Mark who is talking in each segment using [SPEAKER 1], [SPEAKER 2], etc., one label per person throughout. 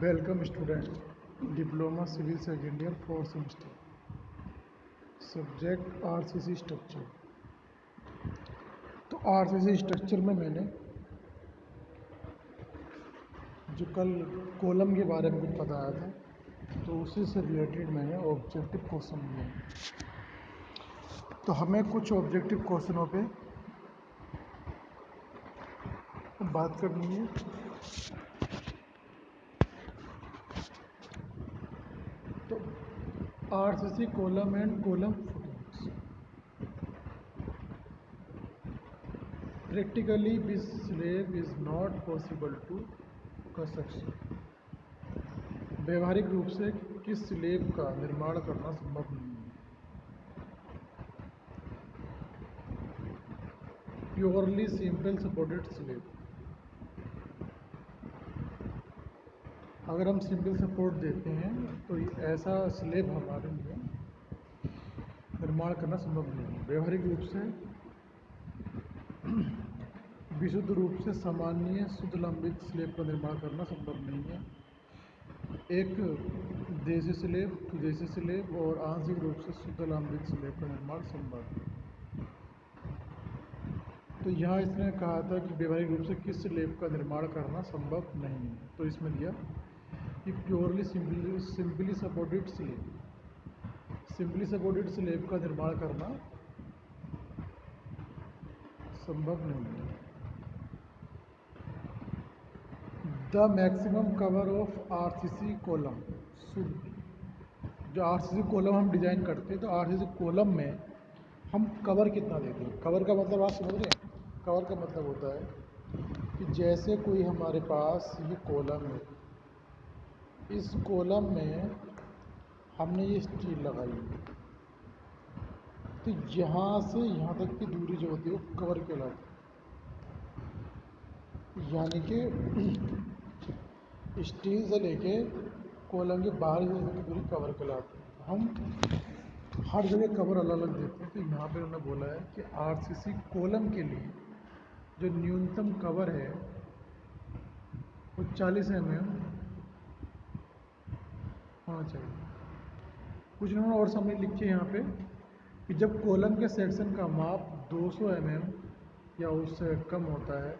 [SPEAKER 1] Welcome student diploma civil second year fourth semester subject RCC structure. तो RCC structure में मैंने जो कल कॉलम के बारे में कुछ बताया था, तो उसी से रिलेटेड मैंने ऑब्जेक्टिव क्वेश्चन लिए। तो हमें कुछ ऑब्जेक्टिव क्वेश्चनों पे बात करनी है। तो RCC column and column footings. Practically, this slab is not possible to construction. व्यवहारिक रूप से किस स्लेब का निर्माण करना संभव नहीं है। Purely simple supported slab. अगर हम सिंपल सपोर्ट देते हैं तो ऐसा स्लेब हमारे लिए निर्माण करना संभव नहीं है। व्यवहारिक रूप से विशुद्ध रूप से सामान्य शुद्ध लंबित स्लेब का निर्माण करना संभव नहीं है। एक देशी स्लेब, विदेशी स्लेब और आंशिक रूप से शुद्ध लंबित स्लेब का निर्माण संभव है। तो यहाँ इसने कहा था कि व्यवहारिक रूप से किस स्लेब का निर्माण करना संभव नहीं है। तो इसमें दिया कि purely simply supported slab, simply supported slab का निर्माण करना संभव नहीं है। The maximum cover of RCC column should, जो आरसीसी कॉलम हम डिजाइन करते हैं तो आरसीसी कॉलम में हम कवर कितना देते हैं। कवर का मतलब आप समझ रहे हैं। कवर का मतलब होता है कि जैसे कोई हमारे पास ये कॉलम है, इस कॉलम में हमने ये स्टील लगाई है, तो यहाँ से यहाँ तक की दूरी जो होती है वो कवर कहलाती है। यानी कि स्टील से लेके कॉलम के बाहर की दूरी कवर कहलाती है। हम हर जगह कवर अलग अलग देते हैं। तो यहाँ पे उन्होंने बोला है कि आरसीसी कॉलम के लिए जो न्यूनतम कवर है वो 40 mm होना चाहिए। कुछ उन्होंने और समझ लिखी है यहाँ पे कि जब कॉलम के सेक्शन का माप 200 mm या उससे कम होता है,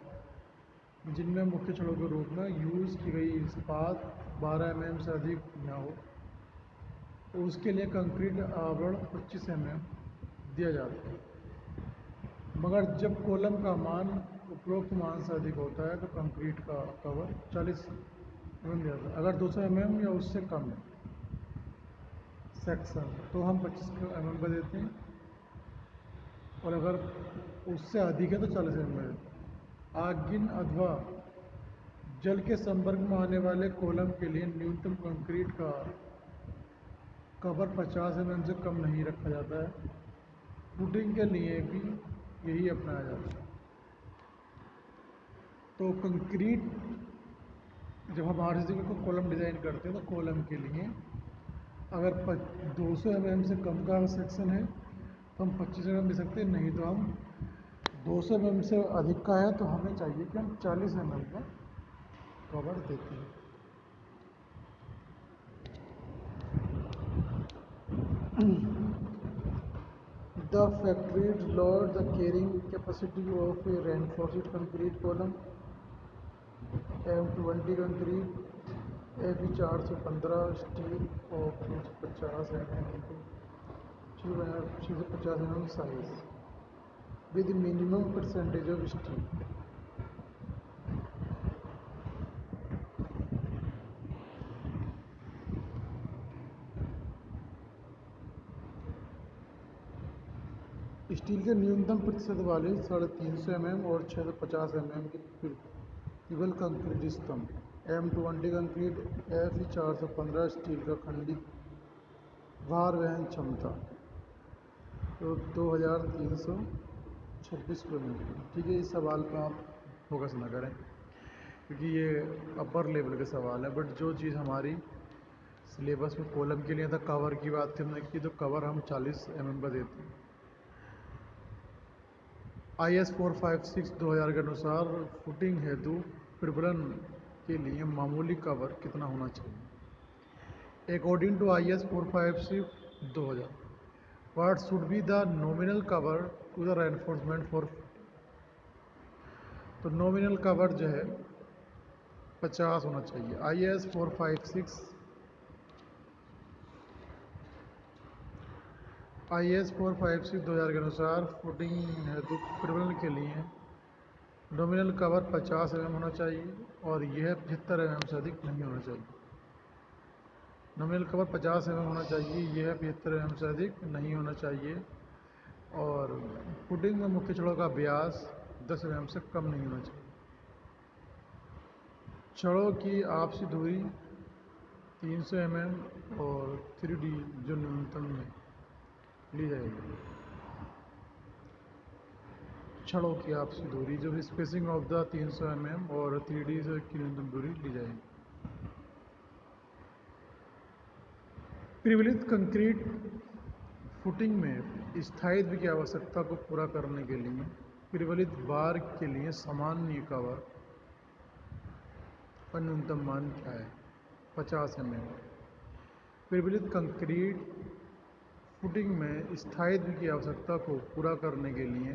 [SPEAKER 1] जिनमें मुख्य छड़ों के रूप में यूज़ की गई इस्पात 12 mm से अधिक न हो, तो उसके लिए कंक्रीट आवरण 25 mm दिया जाता है। मगर जब कॉलम का मान उपरोक्त मान से अधिक होता है तो कंक्रीट का कवर 40 mm दिया जाता है। अगर 200 mm या उससे कम है सेक्शन तो हम 25 mm का देते हैं, और अगर उससे अधिक है तो 40 mm देते हैं। आगिन अथवा जल के संपर्क में आने वाले कॉलम के लिए न्यूनतम कंक्रीट का कवर 50 mm से कम नहीं रखा जाता है। फुटिंग के लिए भी यही अपनाया जाता है। तो कंक्रीट जब हम आरसीसी को कॉलम डिज़ाइन करते हैं तो कॉलम के लिए अगर 200 mm से कम का सेक्शन है तो हम 25 mm दे सकते हैं, नहीं तो हम 200 mm से अधिक का है तो हमें चाहिए कि हम 40 mm का कवर देते हैं। The factories lowered the carrying capacity of a reinforced concrete column M20 concrete FE 415 steel of 350 mm into 650 mm size with minimum percentage of steel. Steel के न्यूनतम प्रतिशत वाले 350 mm और 650 mm के केवल कंक्रीट स्तंभ M20 कंक्रीट FE 415 स्टील का खंडित भार वहन क्षमता तो 2326 किलोमीटर। ठीक है, इस सवाल पर आप फोकस ना करें क्योंकि ये अपर लेवल के सवाल है। बट जो चीज़ हमारी सिलेबस में कॉलम के लिए था, कवर की बात थी हमने की, तो कवर हम 40 mm का देते हैं। IS 456 2000 के अनुसार फुटिंग हेतु प्रबलन के लिए मामूली कवर कितना होना चाहिए? According to IS 456 2000, what should be the nominal cover to the reinforcement for, तो नॉमिनल कवर जो है 50 होना चाहिए। IS 456 2000 के अनुसार फुटिंग हेतु प्रबलन के लिए नॉमिनल कवर 50 mm होना चाहिए और यह 75 mm से अधिक नहीं होना चाहिए। नॉमिनल कवर 50 mm होना चाहिए, यह 75 mm से अधिक नहीं होना चाहिए। और फुटिंग में मुख्य छड़ों का व्यास 10 mm से कम नहीं होना चाहिए। छड़ों की आपसी दूरी 300 mm और 3D जो न्यूनतम में ली जाएगी। छड़ों की आपसी दूरी जो स्पेसिंग ऑफ द 300 mm और 3D से की न्यूनतम दूरी ली जाएगी। प्रबलित कंक्रीट फुटिंग में स्थायित्व की आवश्यकता को पूरा करने के लिए प्रबलित बार के लिए सामान्य कवर का न्यूनतम मान क्या है? 50 mm। प्रबलित कंक्रीट फुटिंग में स्थायित्व की आवश्यकता को पूरा करने के लिए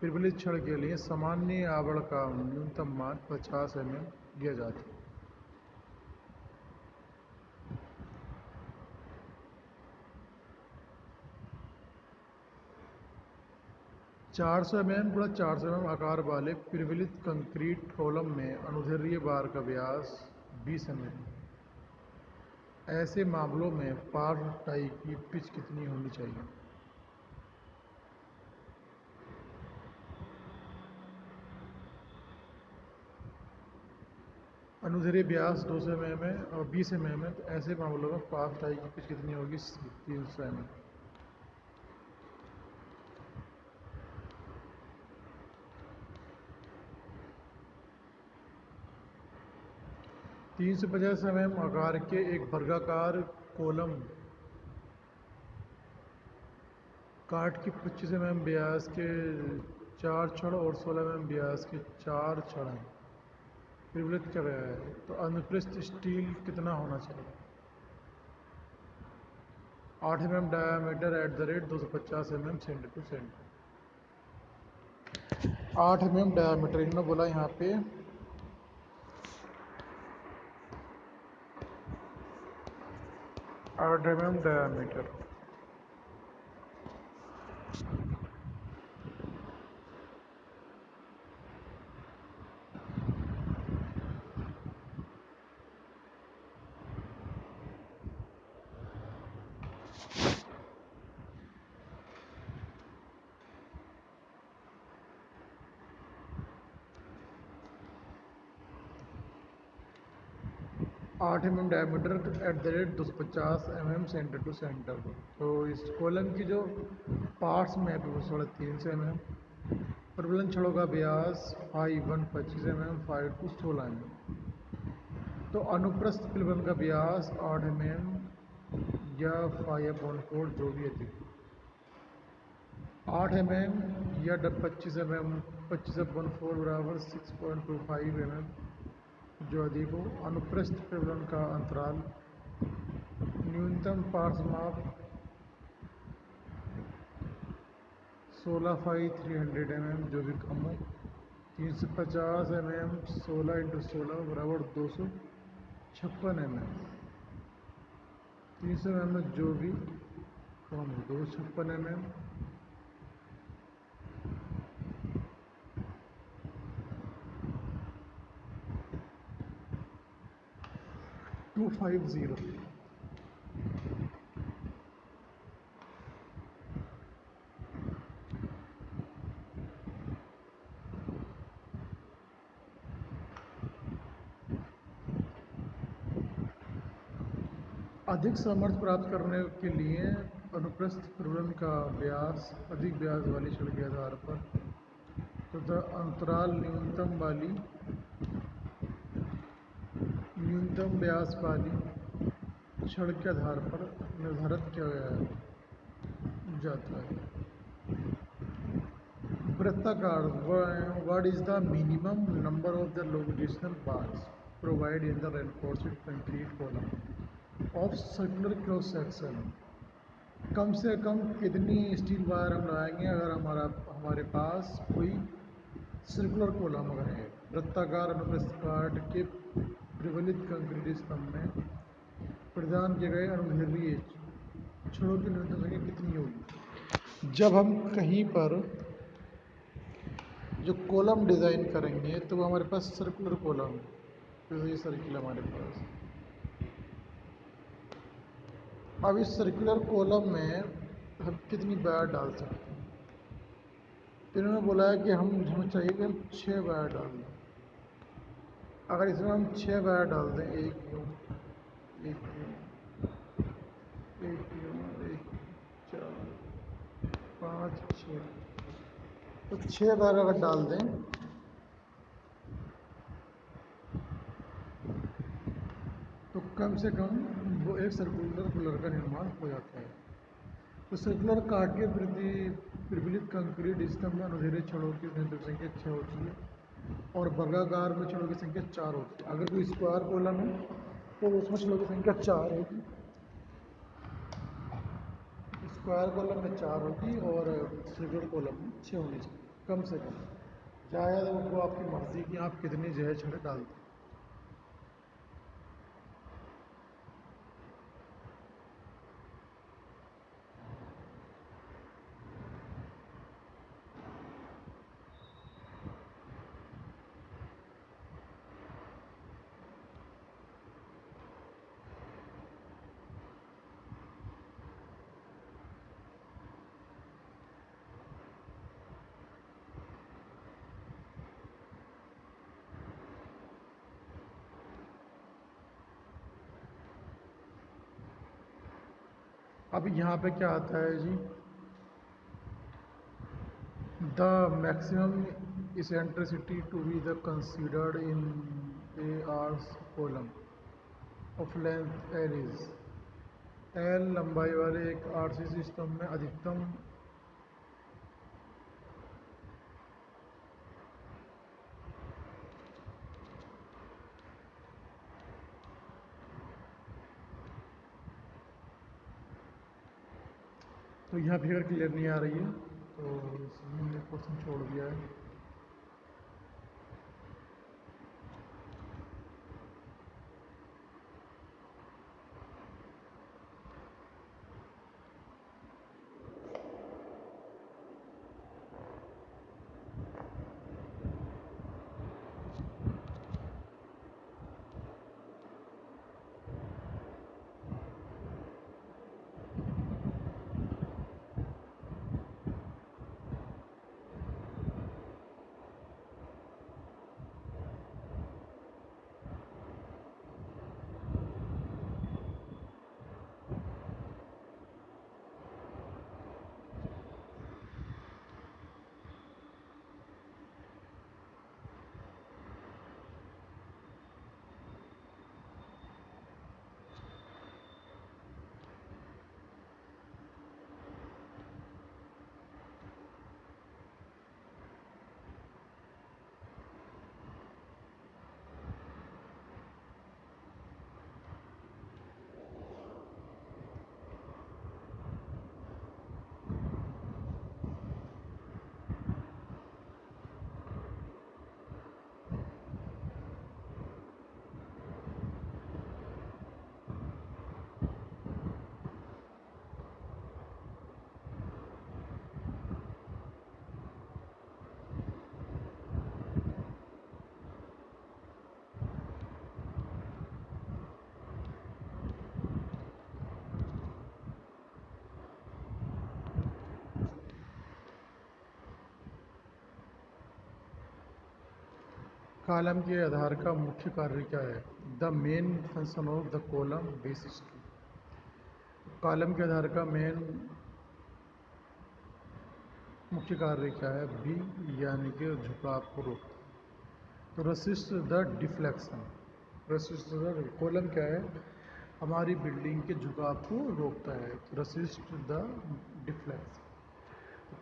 [SPEAKER 1] प्रबलित छड़ के लिए सामान्य आवरण का न्यूनतम मान 50 mm दिया जाता है। चार सौ mm गुणा 400 mm आकार वाले प्रबलित कंक्रीट कॉलम में अनुदैर्ध्य बार का व्यास 20 mm। ऐसे मामलों में पार्श्व टाई की पिच कितनी होनी चाहिए? अनुदैर्ध्य व्यास 200 mm है और 20 mm है, तो ऐसे मामलों में पार्श्व टाई की पिच कितनी होगी? 300 mm। 350 mm आकार के एक वर्गाकार कॉलम काठ की 25 mm व्यास के 4 छड़ और 16 mm व्यास के 4 छड़ हैं प्रबलित किया गया है, तो अनुप्रस्थ स्टील कितना होना चाहिए? 8 mm diameter at the rate 250 mm centre to centre. 8 mm diameter इन्होंने बोला यहाँ पे 8 mm डायामीटर। आठ mm diameter at the rate 250 mm centre to centre. तो इस कॉलम की जो पार्ट्स में है वो 350 mm। प्रबलन छड़ों का व्यास 25 mm 5 to 16 mm। तो अनुप्रस्थ प्रबलन का व्यास 8 mm या 5/4 जो भी अधिक 8 mm या 25 mm 25/4 बराबर 6.25 mm जो अधिक हो। अनुप्रस्थ प्रबलन का अंतराल न्यूनतम पार्श्व माप 16/300 mm जो भी कम हो। 350 mm 16 × 16 बराबर 256 mm। 300 mm जो भी कम हो 256 mm। 250। अधिक सामर्थ्य प्राप्त करने के लिए अनुप्रस्थ प्रबलन का व्यास अधिक व्यास वाली छड़ के आधार पर तथा अंतराल न्यूनतम व्यास वाली छड़ के आधार पर निर्धारित किया गया जाता है। वृत्ताकार, what is the minimum number of the longitudinal bars? provide in the reinforced concrete column of circular cross section। कम से कम कितनी स्टील वायर हम लगाएंगे अगर हमारे पास कोई सर्कुलर कोलम अगर है वृत्ताकार अनुप्रस्थ काट के प्रबलित कंक्रीट स्तंभ में प्रदान किए गए अनुदैर्ध्य छड़ों की न्यूनतम संख्या कितनी होगी। जब हम कहीं पर जो कॉलम डिज़ाइन करेंगे तो वो हमारे पास सर्कुलर कॉलम, तो ये सर्किल हमारे पास। अब इस सर्कुलर कॉलम में हम कितनी वायर डाल सकते हैं, तो इन्होंने बोला है कि हमें चाहिए कि हम 6 वायर डाल दें। अगर इसमें हम 6 वायर डाल दें, एक यूं, एक यूं, एक यूं, एक 4 5 6, तो 6 वायर अगर डाल दें तो कम से कम वो एक सर्कुलर कूलर का निर्माण हो जाता है। तो सर्कुलर काट के प्रति प्रबलित कंक्रीट स्तंभ में अनुदैर्ध्य छड़ों की न्यूनतम संख्या 6 होती है और वर्गाकार में छड़ों की संख्या 4 होती है। अगर कोई स्क्वायर कॉलम है तो उसमें छड़ों की संख्या 4 होगी, स्क्वायर कॉलम में 4 होगी और सर्कुलर कॉलम में 6 होनी चाहिए कम से कम। ज़्यादा वो आपकी मर्ज़ी कि आप कितनी जो है छड़ें डालते हैं। अब यहाँ पे क्या आता है जी, the maximum eccentricity to be the considered in a R's column of length L is L लंबाई वाले एक आरसीसी स्तंभ में अधिकतम तो यहाँ फिगर क्लियर नहीं आ रही है तो इसलिए हमने क्वेश्चन छोड़ दिया है। कॉलम के आधार का मुख्य कार्य क्या है। The main function of the column basis to, column के आधार का मेन मुख्य कार्य क्या है, बी यानी कि झुकाव को रोकता है। तो resist the deflection, resist the column क्या है, हमारी बिल्डिंग के झुकाव को रोकता है। तो रसिस्ट द डिफ्लेक्शन।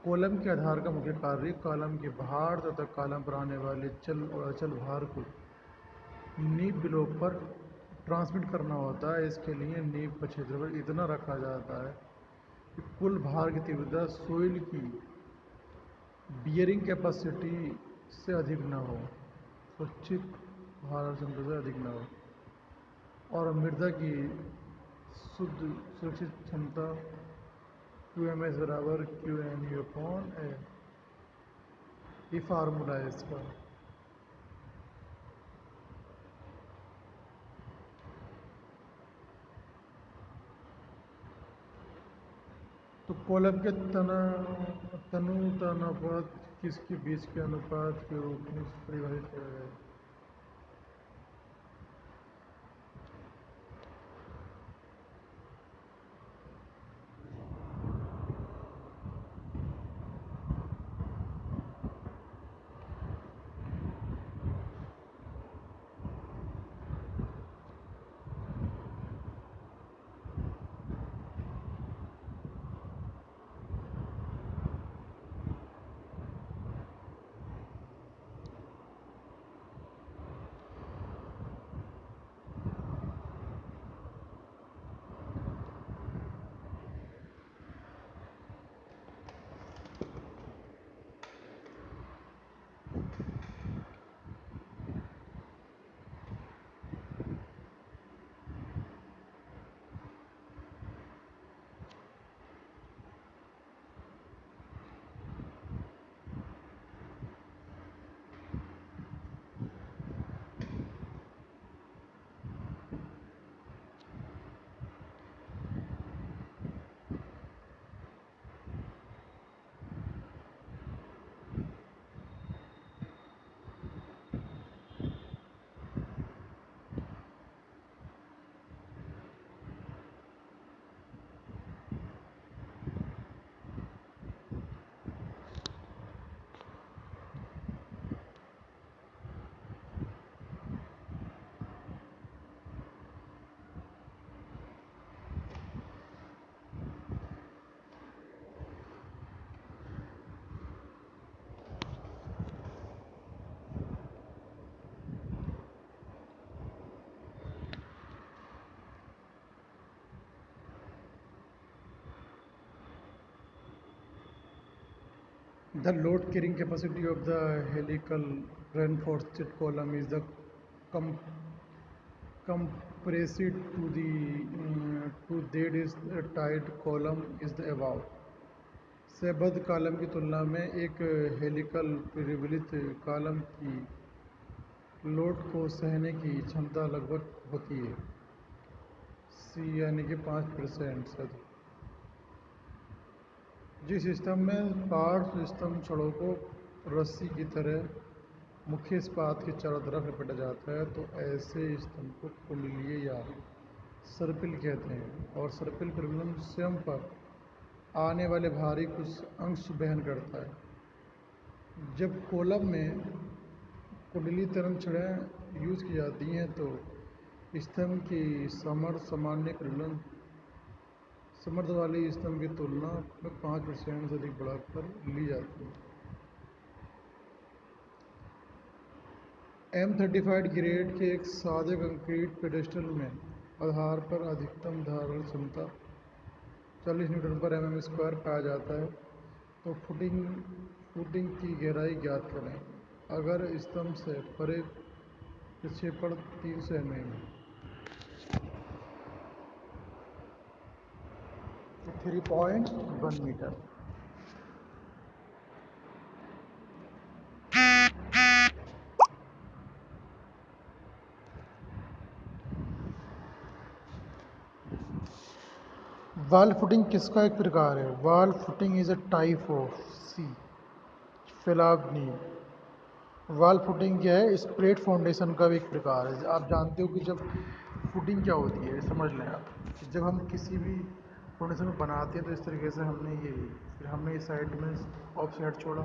[SPEAKER 1] कॉलम के आधार का मुख्य कार्य कॉलम के भार तथा कॉलम पर आने वाले चल और अचल भार को नींव बिलो पर ट्रांसमिट करना होता है। इसके लिए नींव का क्षेत्रफल इतना रखा जाता है कि कुल भार की तीव्रता सोइल की बियरिंग कैपेसिटी से अधिक न हो, सुरक्षित भार क्षमता से अधिक न हो, और मृदा की शुद्ध सुरक्षित क्षमता QMS बराबर QNU अपॉन ए। ये फार्मूला है इसका। तो कॉलम के तनु अनुपात किसके बीच के अनुपात के रूप में परिभाषित किया गया है? The load carrying capacity of the helical reinforced column is the com- compressed to that is tight column is the above। सहबद्ध कॉलम की तुलना में एक हेलिकल परिवलित कॉलम की लोड को सहने की क्षमता लगभग होती है C यानी कि 5% से अधिक। जिस सिस्टम में पार्श्व स्तंभ छड़ों को रस्सी की तरह मुख्य इस्पात के चारों तरफ लपेटा जाता है, तो ऐसे स्तंभ को कुंडलीय या सर्पिल कहते हैं, और सर्पिल परिवलन स्वयं पर आने वाले भारी कुछ अंश वहन करता है। जब कॉलम में कुंडली तरंग छड़ें यूज की जाती हैं तो स्तंभ की सामान्य परिवलन समर्थ वाली स्तंभ की तुलना में 5% से अधिक बढ़ाकर ली जाती है। M35 ग्रेड के एक सादे कंक्रीट पेडेस्टल में आधार पर अधिकतम धारण क्षमता 40 न्यूटन पर mm² पाया जाता है। तो फुटिंग की गहराई ज्ञात करें। अगर स्तंभ से परे प्रक्षेपण 300 mm है, 3.1 मीटर। वॉल फुटिंग किसका एक प्रकार है? Wall footing is a type of सी फैलावनी। वॉल फुटिंग क्या है? स्प्रेड फाउंडेशन का भी एक प्रकार है। आप जानते हो कि जब फुटिंग क्या होती है, समझ लें आप कि जब हम किसी भी फाउंडेशन को बनाते हैं तो इस तरीके से हमने ये फिर हमने इस साइड में ऑफ साइड छोड़ा,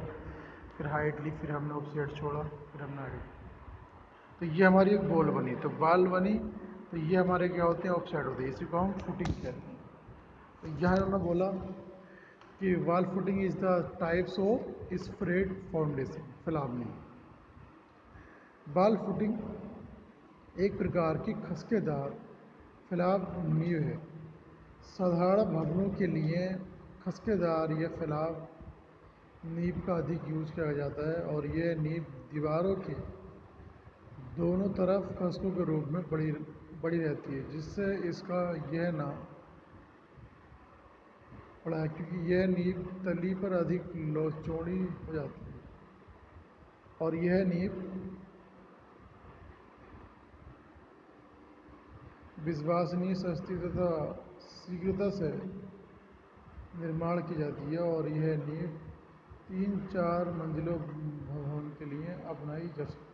[SPEAKER 1] फिर हाइट ली, फिर हमने ऑफ साइड छोड़ा, फिर हमने हाइट, तो ये हमारी एक बॉल बनी, तो वॉल बनी, तो ये हमारे क्या होते हैं? ऑफ साइड होते हैं, इसी को हम फुटिंग कहते हैं। तो यहाँ उन्होंने बोला कि wall footing is the types of spread foundation फैलावनी। वॉल फुटिंग एक प्रकार की खसकेदार फैलाव नींव है। साधारण भवनों के लिए खसकेदार या फैलाव नींव का अधिक यूज किया जाता है और यह नींव दीवारों के दोनों तरफ खसकों के रूप में बड़ी बड़ी रहती है, जिससे इसका यह नाम पड़ा है, क्योंकि यह नींव तली पर अधिक चौड़ी हो जाती है और यह नींव विश्वसनीय, सस्ती तथा शीघ्रता से निर्माण की जाती है और यह नींव 3-4 मंजिलों भवन के लिए अपनाई जा सकती है।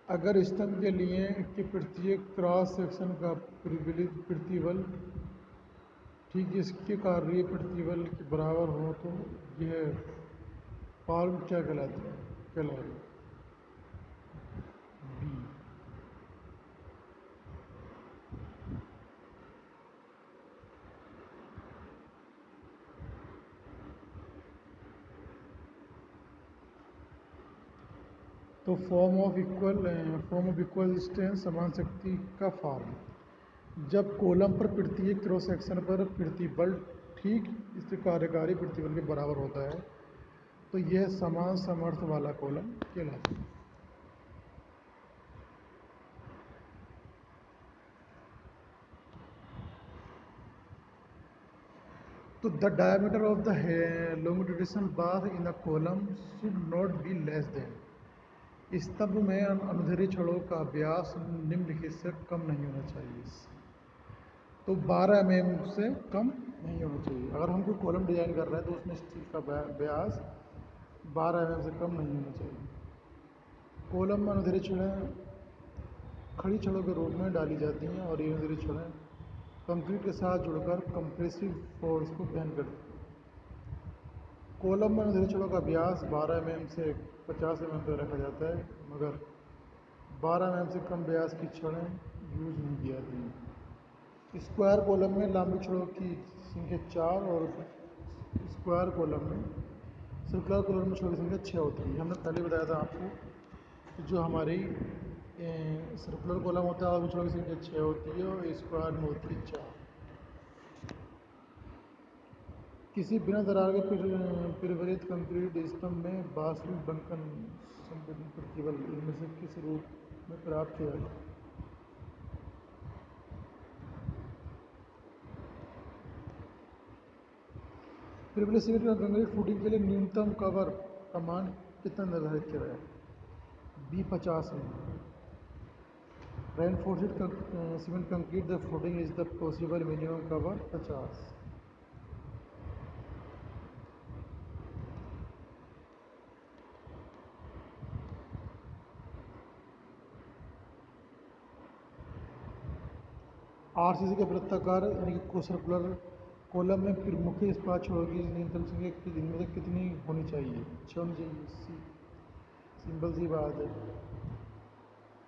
[SPEAKER 1] अगर स्तंभ के लिए के प्रत्येक क्रॉस सेक्शन का प्रतिबल ठीक इसके कार्य प्रतिबल के बराबर हो तो यह पाल्म क्या कहलाएगी? बी। तो फॉर्म ऑफ इक्वल डिस्टेंस, समान शक्ति का फॉर्म। जब कॉलम पर प्रत्येक क्रॉस सेक्शन पर प्रतिबल ठीक इसके कार्यकारी प्रतिबल के बराबर होता है तो यह समान सामर्थ्य वाला कॉलम कहलाता है। तो the diameter of the longitudinal bar in a column should not be less than. स्तंभ में अनुदैर्ध्य छड़ों का व्यास निम्नलिखित से कम नहीं होना चाहिए। तो 12 mm से कम नहीं होना चाहिए। अगर हम कोई कॉलम डिजाइन कर रहे हैं तो उसमें स्टील का व्यास 12 mm से कम नहीं होना चाहिए। कॉलम में अनुदैर्ध्य छड़ें खड़ी छड़ों के रूप में डाली जाती हैं और ये अनुदैर्ध्य छड़ें कंक्रीट के साथ जुड़कर कंप्रेसिव फोर्स को वहन करती हैं। कॉलम में अनुदैर्ध्य छड़ों का व्यास 12 mm से 50 mm तक रखा जाता है, मगर 12 mm से कम व्यास की छड़ें यूज नहीं की जाती हैं। स्क्वायर कॉलम में लंबी छड़ों की संख्या 4 और स्क्वायर कॉलम में सर्कुलर कॉलम में छड़ों की संख्या 6 होती है। हमने पहले बताया था आपको कि जो हमारी सर्कुलर कॉलम होता है उसमें छड़ों की संख्या 6 होती है और स्क्वायर में होती है 4। किसी बिना दरार के प्रबलित कंक्रीट स्तंभ में वास्तविक बंकन संपीड़न प्रतिबल इनमें से किस रूप में प्राप्त किया जाए? प्रबलित सीमेंट कंक्रीट फुटिंग के लिए न्यूनतम कवर का मान कितना निर्धारित किया गया? बी 50 में। Reinforced cement concrete the footing is the possible minimum cover 50। RCC के वृत्ताकार यानी कि सर्कुलर कॉलम में मुख्य इस्पात छड़ों की न्यूनतम संख्या इनमें से कितनी होनी चाहिए? 6 होनी चाहिए। सिंपल सी बात है।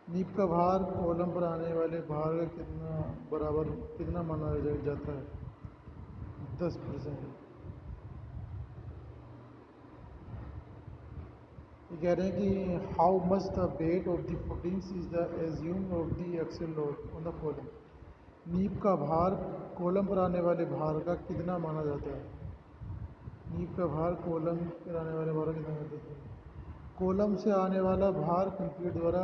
[SPEAKER 1] नींव का भार कॉलम पर आने वाले भार का कितना माना जाता है? 10%। ये कह रहे हैं कि how much the weight of the footings is the assume of the axial load on the column. नींव का भार कॉलम पर आने वाले भार का कितना माना जाता है? नींव का भार कॉलम पर आने वाले भार का कितना माना जाता है? कॉलम से आने वाला भार कंक्रीट द्वारा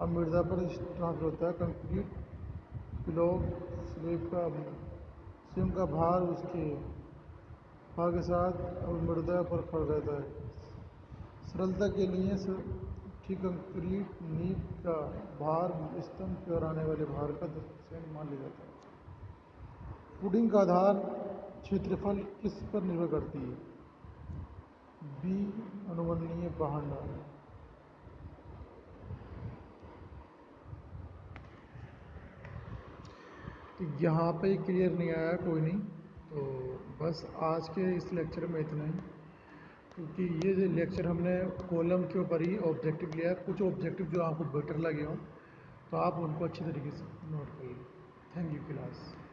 [SPEAKER 1] अमृदा पर ट्रांसफर होता है। कंक्रीट ब्लॉक स्वयं का भार उसके भार के साथ अमृदा पर खड़ा रहता है। सरलता के लिए ठीक कंक्रीट नींव का भार स्तंभ पर आने वाले भार का 10% मान लिया जाता है। पुडिंग का आधार क्षेत्रफल किस पर निर्भर करती है? बी अनुवर्णनीय भांडार। तो यहाँ पे क्लियर नहीं आया, कोई नहीं। तो बस आज के इस लेक्चर में इतना ही, क्योंकि ये जो लेक्चर हमने कॉलम के ऊपर ही ऑब्जेक्टिव लिया है। कुछ ऑब्जेक्टिव जो आपको बेटर लगे हों तो आप उनको अच्छी तरीके से नोट कर लें। Thank you class.